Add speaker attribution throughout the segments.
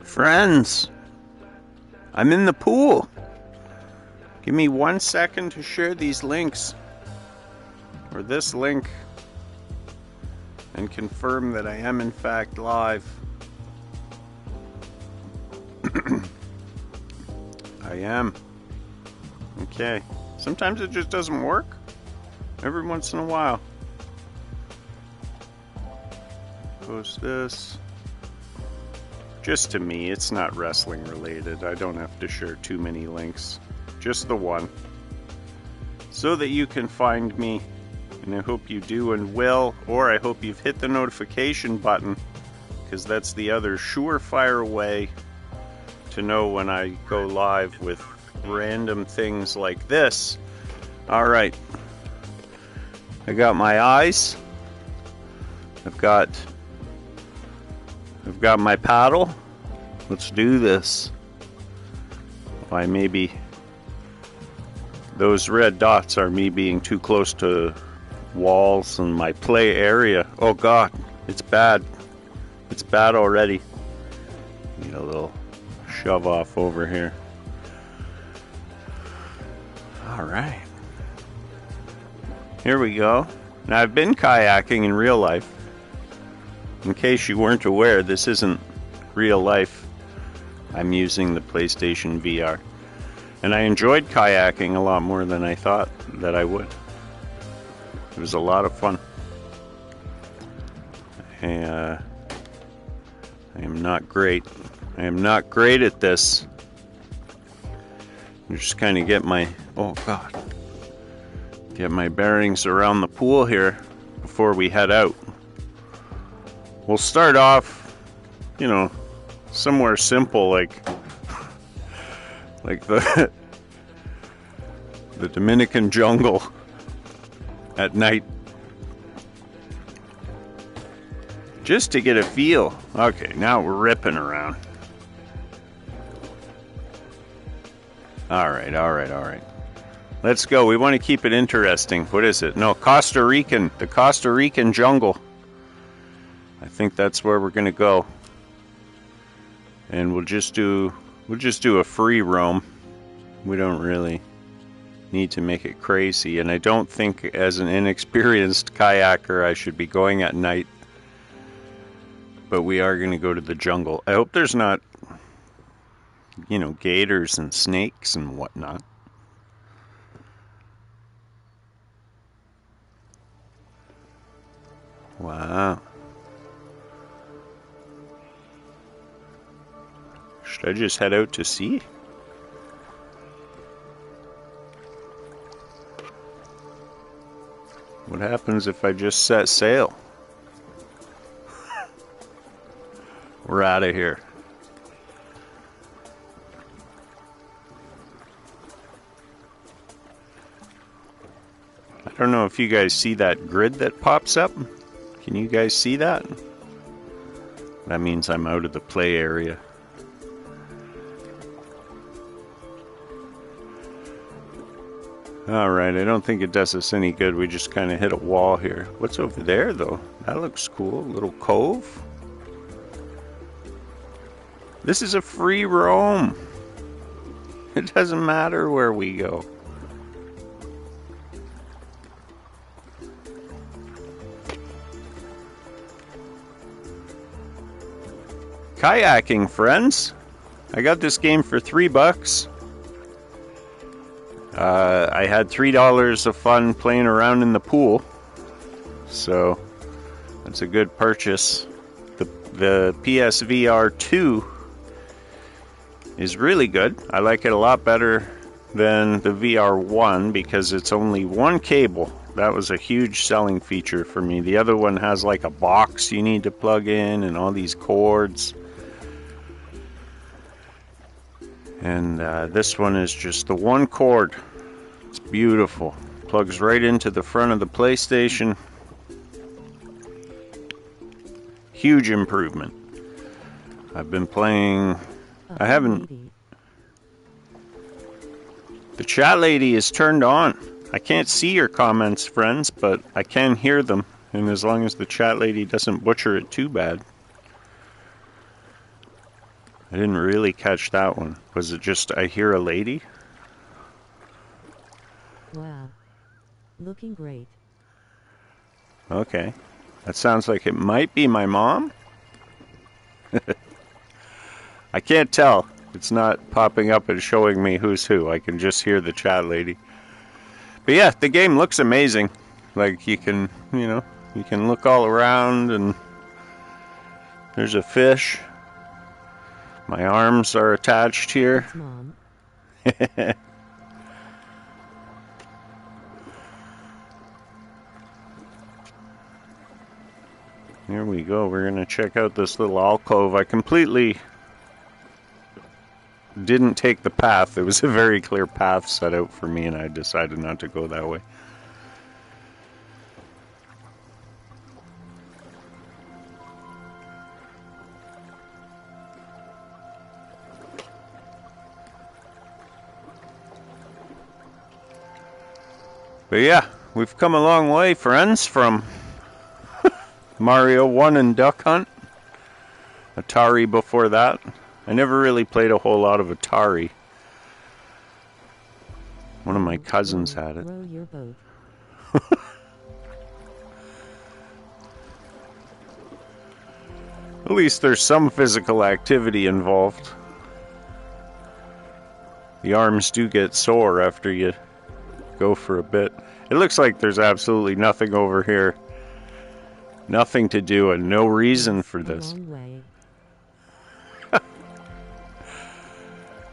Speaker 1: Friends, I'm in the pool. Give me 1 second to share these links, or this link, and confirm that I am in fact live. I am. Okay. Sometimes it just doesn't work. Every once in a while. Post this. Just to me, it's not wrestling related. I don't have to share too many links. Just the one. So that you can find me. And I hope you do and will. Or I hope you've hit the notification button. Because that's the other surefire way to know when I go live with random things like this. Alright. I got my eyes. I've got my paddle. Let's do this. Why, maybe those red dots are me being too close to walls and my play area. Oh God, it's bad. It's bad already. Need a little shove off over here. Alright. Here we go. Now, I've been kayaking in real life. In case you weren't aware, this isn't real life. I'm using the PlayStation VR. And I enjoyed kayaking a lot more than I thought that I would. It was a lot of fun. I am not great. I am not great at this. I'm just kind of get my bearings around the pool here before we head out. We'll start off, somewhere simple like the Dominican jungle at night. Just to get a feel. Okay, now we're ripping around. All right. Let's go. We want to keep it interesting. What is it? No, the Costa Rican jungle. I think that's where we're going to go. And we'll just do a free roam. We don't really need to make it crazy, and I don't think as an inexperienced kayaker I should be going at night. But we are going to go to the jungle. I hope there's not gators and snakes and whatnot. Wow. Should I just head out to sea? What happens if I just set sail? We're out of here. I don't know if you guys see that grid that pops up. Can you guys see that? That means I'm out of the play area. Alright, I don't think it does us any good. We just kind of hit a wall here. What's over there, though? That looks cool. A little cove. This is a free roam. It doesn't matter where we go. Kayaking, friends. I got this game for $3. I had $3 of fun playing around in the pool, so that's a good purchase. The PSVR 2 is really good. I like it a lot better than the VR 1 because it's only one cable. That was a huge selling feature for me. The other one has like a box you need to plug in and all these cords. And this one is just the one cord. It's beautiful. Plugs right into the front of the PlayStation. Huge improvement. I've been playing... I haven't... The chat lady is turned on. I can't see your comments, friends, but I can hear them. And as long as the chat lady doesn't butcher it too bad. I didn't really catch that one. Was it just I hear a lady?
Speaker 2: Wow. Looking great.
Speaker 1: Okay. That sounds like it might be my mom. I can't tell. It's not popping up and showing me who's who. I can just hear the chat lady. But yeah, the game looks amazing. Like you can, you can look all around and there's a fish. My arms are attached here.
Speaker 2: It's Mom.
Speaker 1: Here we go. We're going to check out this little alcove. I completely didn't take the path. There was a very clear path set out for me, and I decided not to go that way. But yeah, we've come a long way, friends, from Mario 1 and Duck Hunt. Atari before that. I never really played a whole lot of Atari. One of my cousins had it.
Speaker 2: Row your boat.
Speaker 1: At least there's some physical activity involved. The arms do get sore after you go for a bit. It looks like there's absolutely nothing over here. Nothing to do and no reason for this.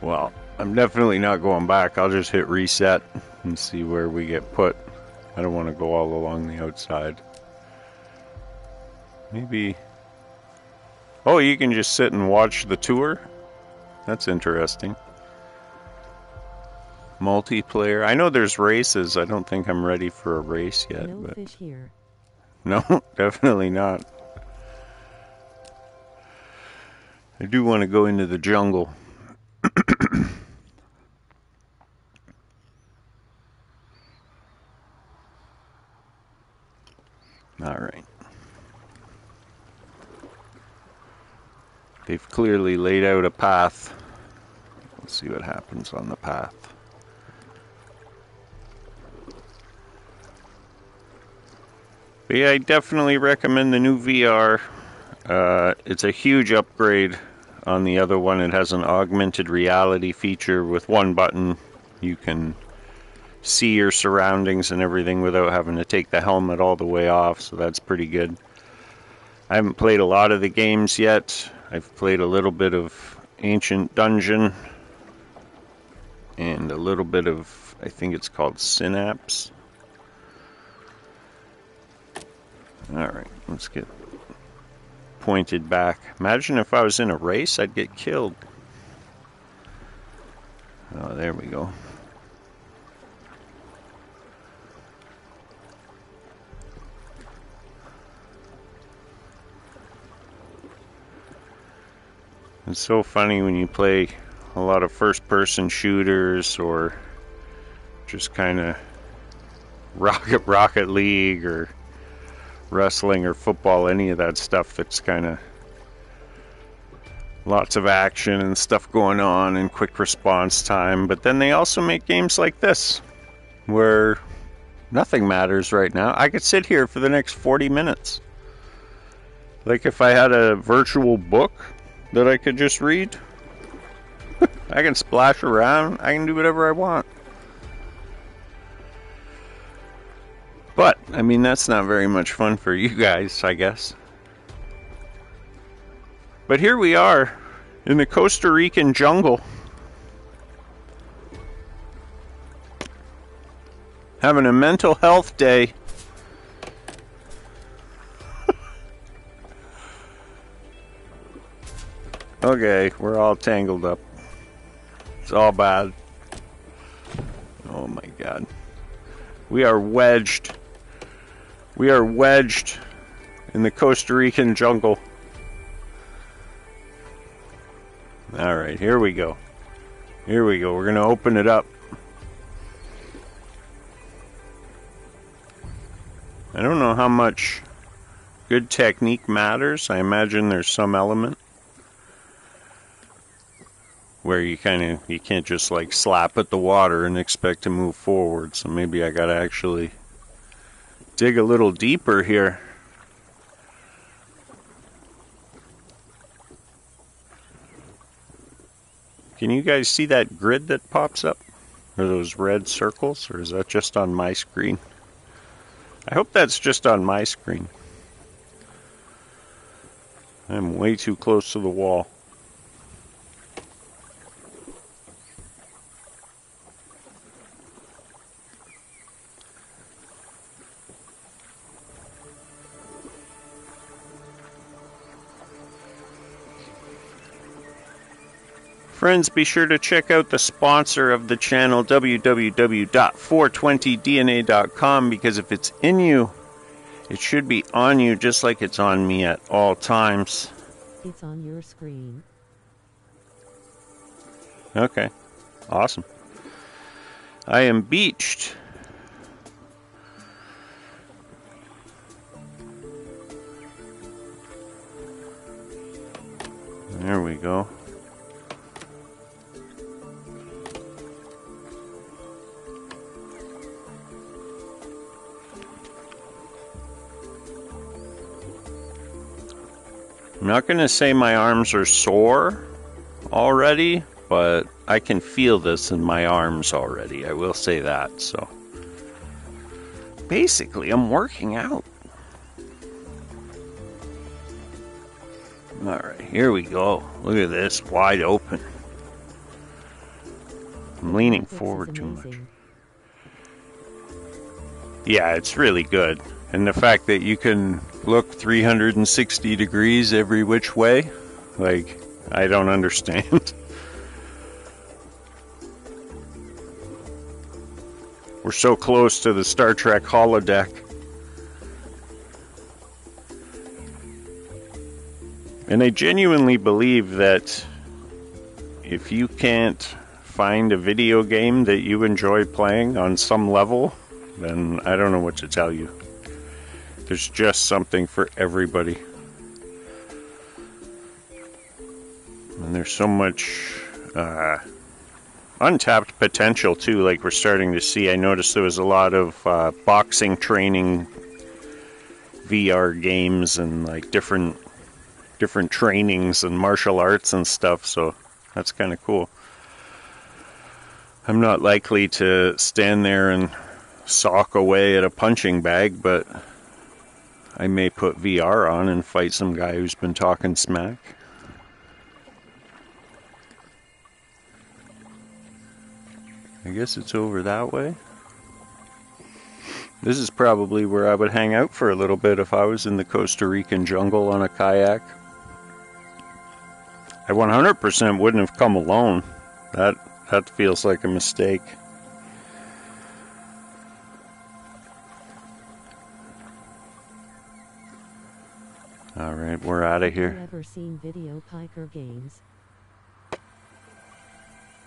Speaker 1: Well, I'm definitely not going back. I'll just hit reset and see where we get put. I don't want to go all along the outside. Maybe... Oh, you can just sit and watch the tour? That's interesting. Multiplayer. I know there's races. I don't think I'm ready for a race yet.
Speaker 2: No
Speaker 1: but...
Speaker 2: fish here.
Speaker 1: No, definitely not. I do want to go into the jungle. All right. They've clearly laid out a path. Let's see what happens on the path. But yeah, I definitely recommend the new VR. It's a huge upgrade on the other one. It has an augmented reality feature. With one button, you can see your surroundings and everything without having to take the helmet all the way off, so that's pretty good. I haven't played a lot of the games yet. I've played a little bit of Ancient Dungeon and a little bit of, I think it's called Synapse. Alright, let's get pointed back. Imagine if I was in a race, I'd get killed. Oh, there we go. It's so funny when you play a lot of first-person shooters or just kind of Rocket League or wrestling or football, any of that stuff that's kind of lots of action and stuff going on and quick response time. But then they also make games like this where nothing matters right now. I could sit here for the next 40 minutes. Like if I had a virtual book that I could just read. I can splash around. I can do whatever I want. But, I mean, that's not very much fun for you guys, I guess. But here we are in the Costa Rican jungle. Having a mental health day. Okay, we're all tangled up. It's all bad. Oh my god. We are wedged. We are wedged in the Costa Rican jungle. Alright, here we go. Here we go. We're going to open it up. I don't know how much good technique matters. I imagine there's some element. where you can't just like slap at the water and expect to move forward. So maybe I gotta actually dig a little deeper here. Can you guys see that grid that pops up? Or those red circles? Or is that just on my screen? I hope that's just on my screen. I'm way too close to the wall. Friends, be sure to check out the sponsor of the channel, www.420dna.com, because if it's in you, it should be on you just like it's on me at all times.
Speaker 2: It's on your screen.
Speaker 1: Okay, awesome. I am beached. There we go. I'm not going to say my arms are sore already, but I can feel this in my arms already. I will say that. So basically, I'm working out. All right, here we go. Look at this, wide open. I'm leaning forward too much. Yeah, it's really good. And the fact that you can look 360 degrees every which way, like, I don't understand. We're so close to the Star Trek holodeck. And I genuinely believe that if you can't find a video game that you enjoy playing on some level, then I don't know what to tell you. There's just something for everybody. And there's so much untapped potential too, like we're starting to see. I noticed there was a lot of boxing training VR games and like different trainings and martial arts and stuff, so that's kind of cool. I'm not likely to stand there and sock away at a punching bag, but I may put VR on and fight some guy who's been talking smack. I guess it's over that way. This is probably where I would hang out for a little bit if I was in the Costa Rican jungle on a kayak. I 100% wouldn't have come alone. That feels like a mistake. Alright, we're out of here.
Speaker 2: Have you ever seen Video Tiger games?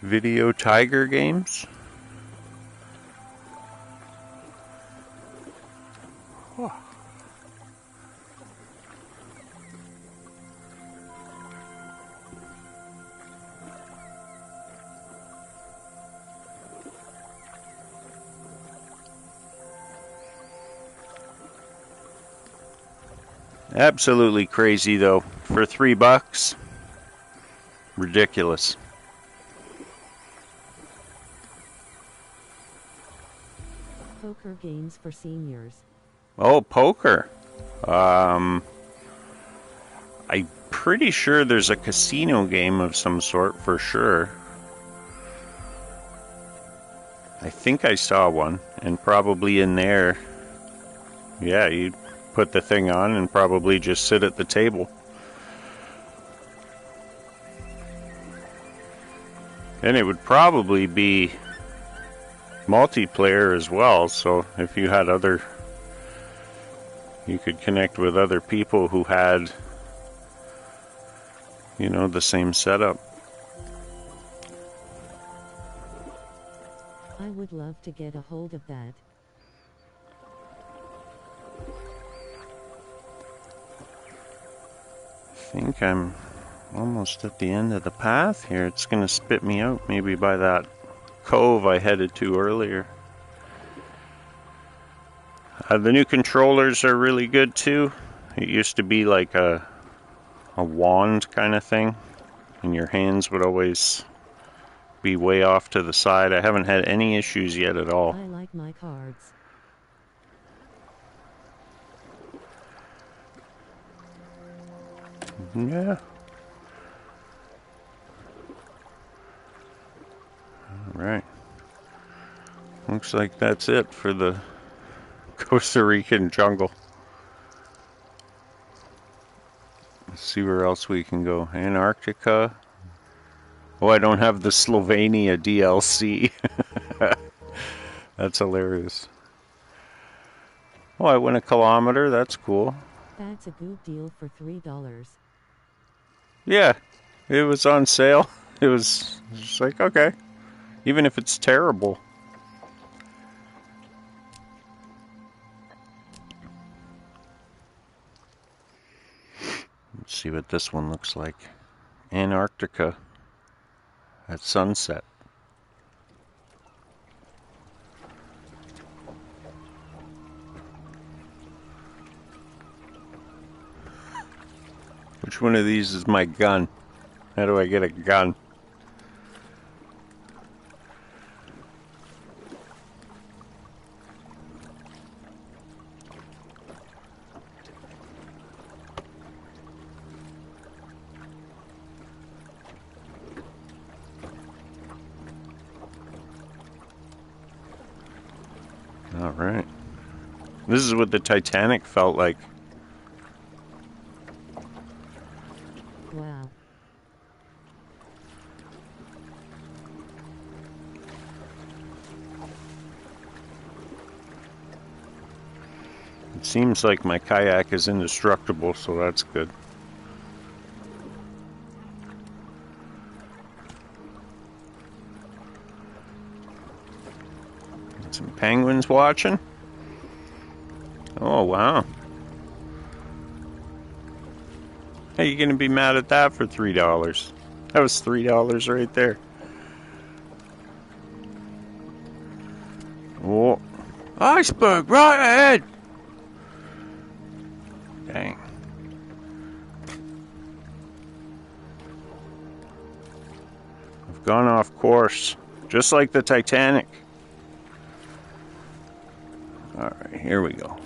Speaker 1: Video Tiger games? Oh. Absolutely crazy though. For $3. Ridiculous.
Speaker 2: Poker games for seniors.
Speaker 1: Oh, poker. I'm pretty sure there's a casino game of some sort for sure. I think I saw one, and probably in there, yeah, you'd put the thing on and probably just sit at the table. And it would probably be multiplayer as well, so if you had you could connect with other people who had, you know, the same setup.
Speaker 2: I would love to get a hold of that.
Speaker 1: I think I'm almost at the end of the path here. It's gonna spit me out maybe by that cove I headed to earlier. The new controllers are really good too. It used to be like a wand kind of thing, and your hands would always be way off to the side. I haven't had any issues yet at all.
Speaker 2: I like my cards.
Speaker 1: Yeah. Alright. Looks like that's it for the Costa Rican jungle. Let's see where else we can go. Antarctica. Oh, I don't have the Slovenia DLC. That's hilarious. Oh, I went a kilometer. That's cool.
Speaker 2: That's a good deal for $3.
Speaker 1: Yeah, it was on sale. It was just like, okay. Even if it's terrible. Let's see what this one looks like. Antarctica at sunset. Which one of these is my gun? How do I get a gun? All right. This is what the Titanic felt like.
Speaker 2: Wow.
Speaker 1: It seems like my kayak is indestructible, so that's good. Got some penguins watching. Oh, wow. How you gonna be mad at that for $3? That was $3 right there. Oh, iceberg right ahead. Dang. I've gone off course, just like the Titanic. All right, here we go.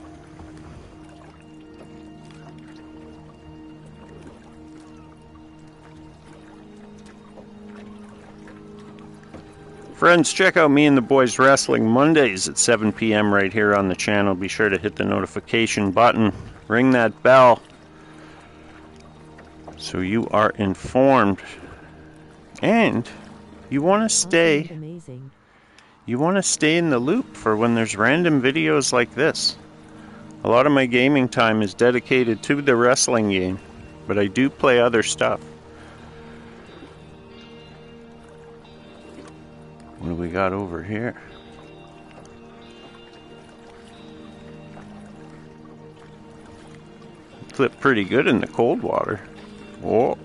Speaker 1: Friends, check out Me and the Boys Wrestling Mondays at 7 p.m. right here on the channel. Be sure to hit the notification button, ring that bell, so you are informed. And you want to stay.
Speaker 2: Amazing.
Speaker 1: You want to stay in the loop for when there's random videos like this. A lot of my gaming time is dedicated to the wrestling game, but I do play other stuff. What do we got over here? Clip pretty good in the cold water. Oh.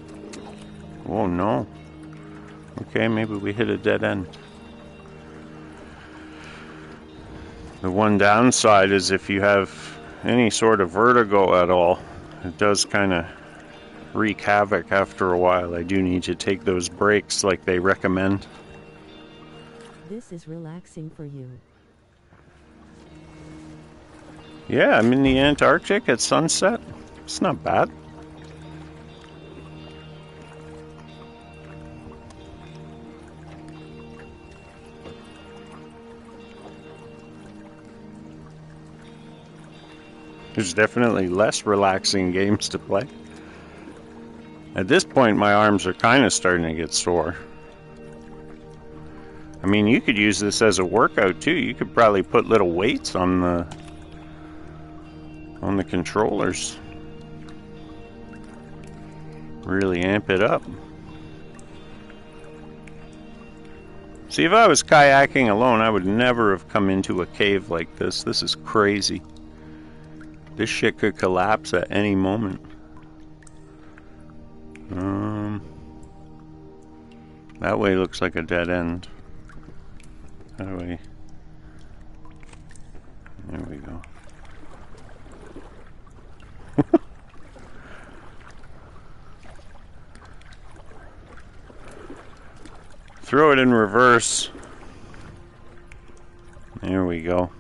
Speaker 1: Oh no. Okay, maybe we hit a dead end. The one downside is if you have any sort of vertigo at all, it does kind of wreak havoc after a while. I do need to take those breaks like they recommend.
Speaker 2: This is relaxing for you.
Speaker 1: Yeah, I'm in the Antarctic at sunset. It's not bad. There's definitely less relaxing games to play. At this point, my arms are kind of starting to get sore. I mean, you could use this as a workout too. You could probably put little weights on the controllers. Really amp it up. See, if I was kayaking alone, I would never have come into a cave like this. This is crazy. This shit could collapse at any moment. That way looks like a dead end. That way. There we go. Throw it in reverse. There we go.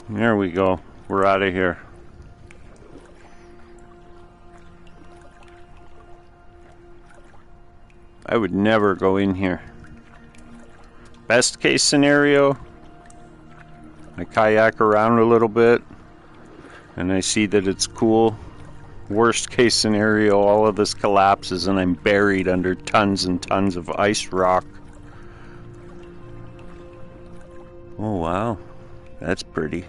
Speaker 1: There we go. We're out of here. I would never go in here. Best case scenario, I kayak around a little bit and I see that it's cool. Worst case scenario, all of this collapses and I'm buried under tons and tons of ice rock. Oh wow, that's pretty.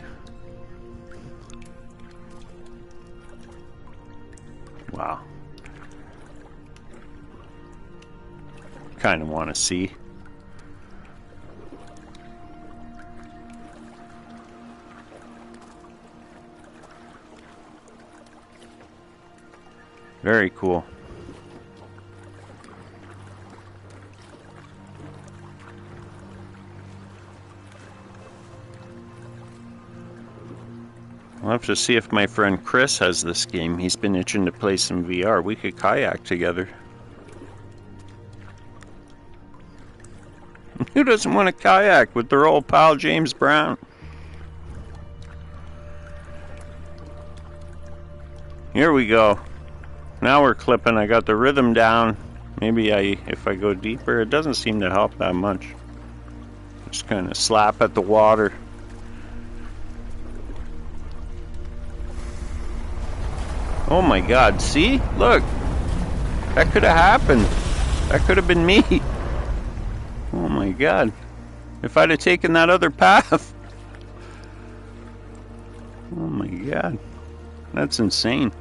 Speaker 1: Wow. Kind of want to see. Very cool. I'll have to see if my friend Chris has this game. He's been itching to play some VR. We could kayak together. Who doesn't want to kayak with their old pal James Brown? Here we go. Now we're clipping. I got the rhythm down. Maybe if I go deeper, it doesn't seem to help that much. Just kind of slap at the water. Oh my God, see? Look. That could have happened. That could have been me. Oh my God. If I'd have taken that other path. Oh my God. That's insane.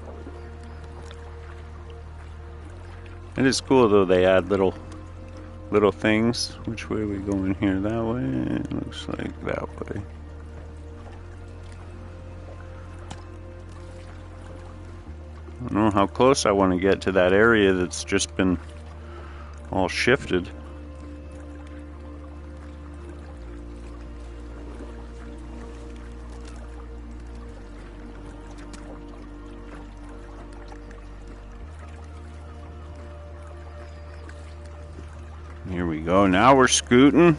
Speaker 1: It is cool though, they add little things. Which way are we going here? That way? It looks like that way. I don't know how close I want to get to that area that's just been all shifted. Here we go. Now we're scooting.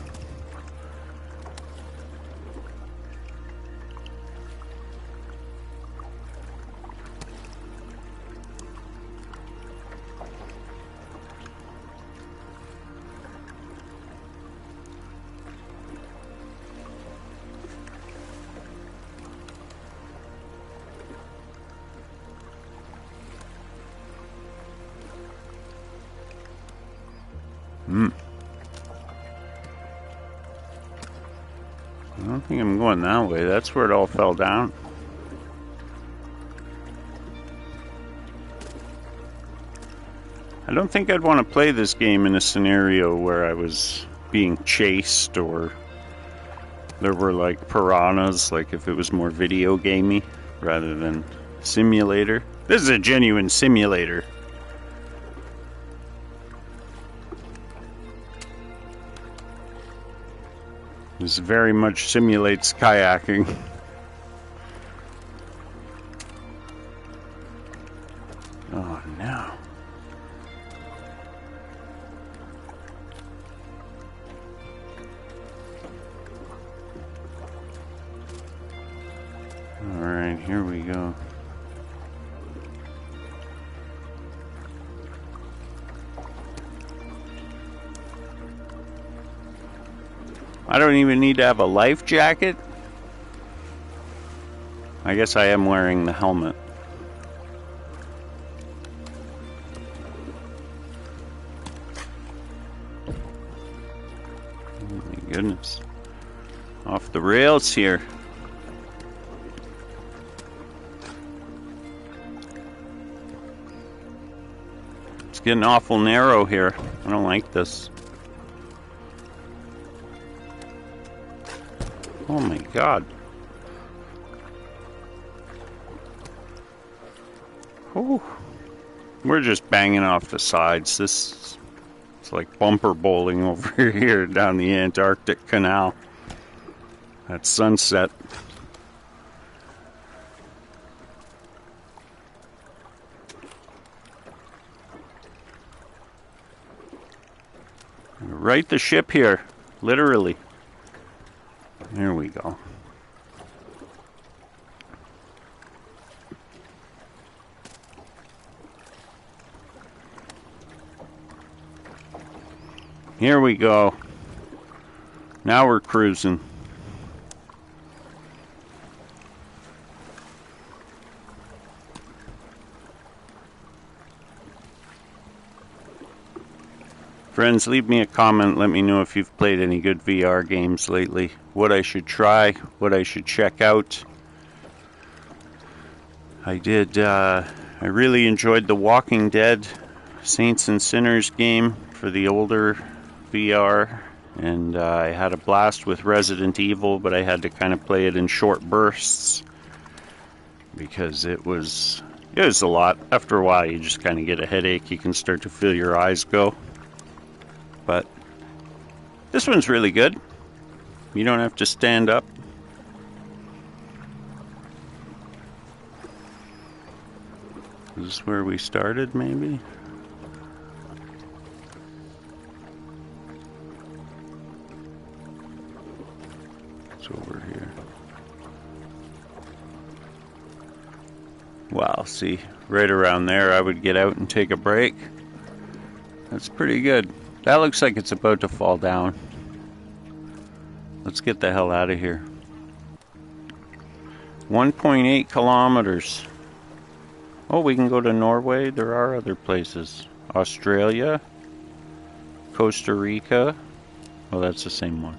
Speaker 1: I don't think I'm going that way. That's where it all fell down. I don't think I'd want to play this game in a scenario where I was being chased or there were like piranhas, like if it was more video gamey rather than simulator. This is a genuine simulator. This very much simulates kayaking. Oh no. Alright, here we go. I don't even need to have a life jacket. I guess I am wearing the helmet. Oh my goodness. Off the rails here. It's getting awful narrow here. I don't like this. Oh my god. Whew. We're just banging off the sides. It's like bumper bowling over here down the Antarctic Canal at sunset. Right the ship here, literally. There we go. Here we go. Now we're cruising. Friends, leave me a comment. Let me know if you've played any good VR games lately. What I should try, what I should check out. I really enjoyed the Walking Dead Saints and Sinners game for the older VR. And I had a blast with Resident Evil, but I had to kind of play it in short bursts. Because it was a lot. After a while, you just kind of get a headache. You can start to feel your eyes go. But this one's really good. You don't have to stand up. Is this where we started, maybe? It's over here. Wow, see, right around there I would get out and take a break. That's pretty good. That looks like it's about to fall down. Let's get the hell out of here. 1.8 kilometers. Oh, we can go to Norway. There are other places. Australia. Costa Rica. Oh, that's the same one.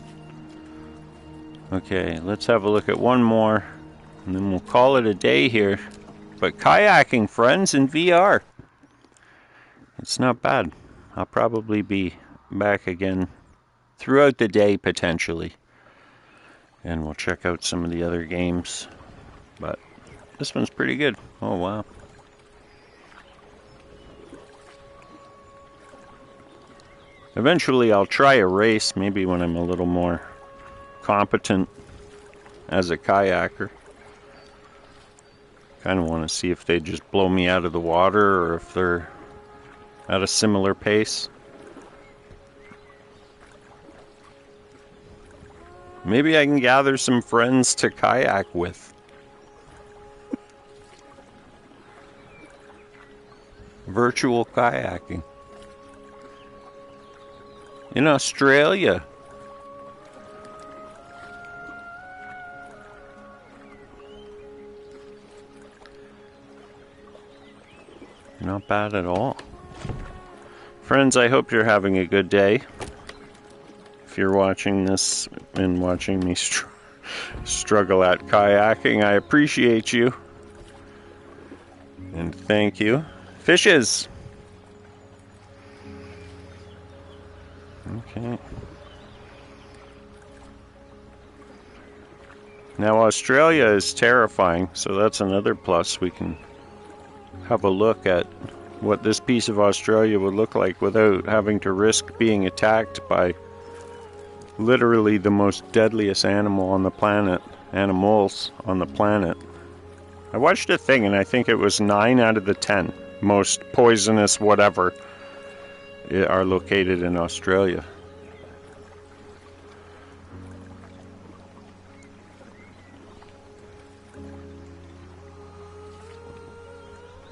Speaker 1: Okay, let's have a look at one more. And then we'll call it a day here. But kayaking, friends, in VR. It's not bad. I'll probably be back again throughout the day, potentially. And we'll check out some of the other games. But this one's pretty good. Oh, wow. Eventually, I'll try a race, maybe when I'm a little more competent as a kayaker. Kind of want to see if they just blow me out of the water or if they're at a similar pace. Maybe I can gather some friends to kayak with. Virtual kayaking. In Australia. Not bad at all. Friends, I hope you're having a good day. If you're watching this and watching me struggle at kayaking, I appreciate you. And thank you. Fishes! Okay. Now Australia is terrifying, so that's another plus. We can have a look at what this piece of Australia would look like without having to risk being attacked by literally the most deadliest animals on the planet. I watched a thing and I think it was 9 out of the 10 most poisonous whatever are located in Australia.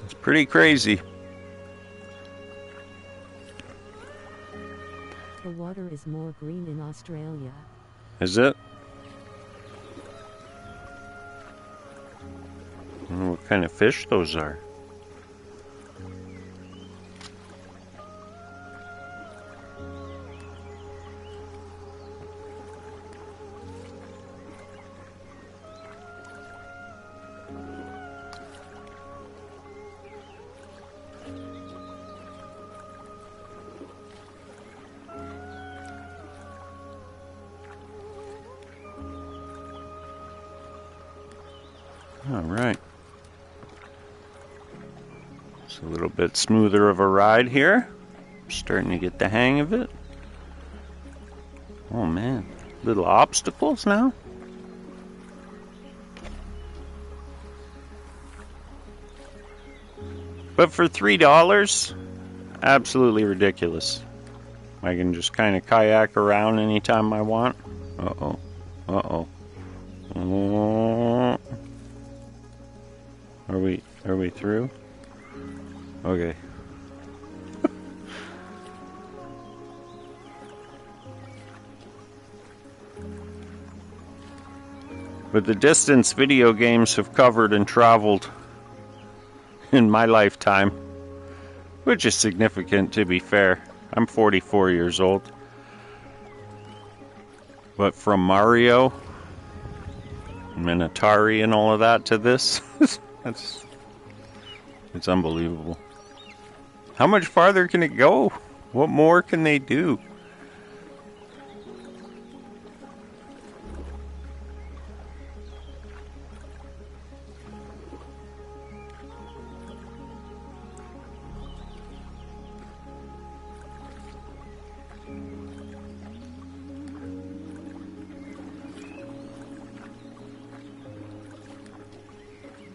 Speaker 1: It's pretty crazy.
Speaker 2: The water is more green in Australia.
Speaker 1: Is it? I don't know what kind of fish those are. Alright. It's a little bit smoother of a ride here. Starting to get the hang of it. Oh man, little obstacles now. But for $3, absolutely ridiculous. I can just kind of kayak around anytime I want. Uh-oh. Uh-oh. Are we through? Okay. But the distance video games have covered and traveled in my lifetime, which is significant to be fair. I'm 44 years old. But from Mario and Atari and all of that to this, it's unbelievable. How much farther can it go? What more can they do?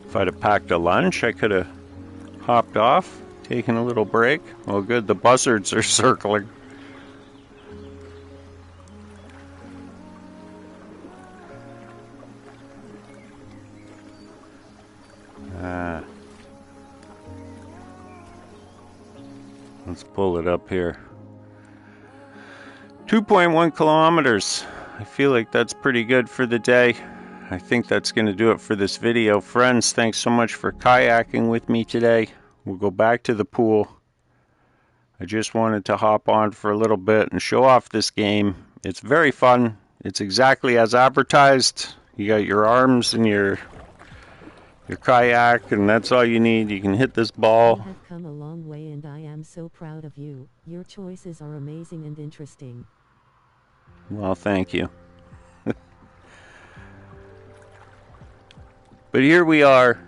Speaker 1: If I'd have packed a lunch, I could have hopped off, taken a little break. Well, good, the buzzards are circling. Let's pull it up here. 2.1 kilometers. I feel like that's pretty good for the day. I think that's going to do it for this video. Friends, thanks so much for kayaking with me today. We'll go back to the pool. I just wanted to hop on for a little bit and show off this game. It's very fun. It's exactly as advertised. You got your arms and your kayak, and that's all you need. You can hit this ball.
Speaker 2: You have come a long way, and I am so proud of you. Your choices are amazing and interesting.
Speaker 1: Well, thank you. But here we are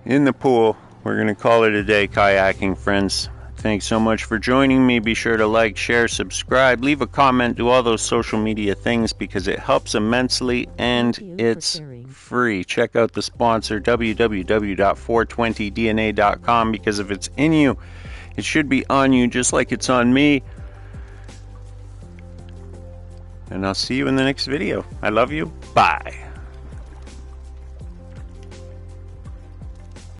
Speaker 1: in the pool. We're going to call it a day kayaking, friends. Thanks so much for joining me. Be sure to like, share, subscribe, leave a comment, do all those social media things because it helps immensely and it's free. Check out the sponsor, www.420dna.com, because if it's in you, it should be on you just like it's on me. And I'll see you in the next video. I love you. Bye.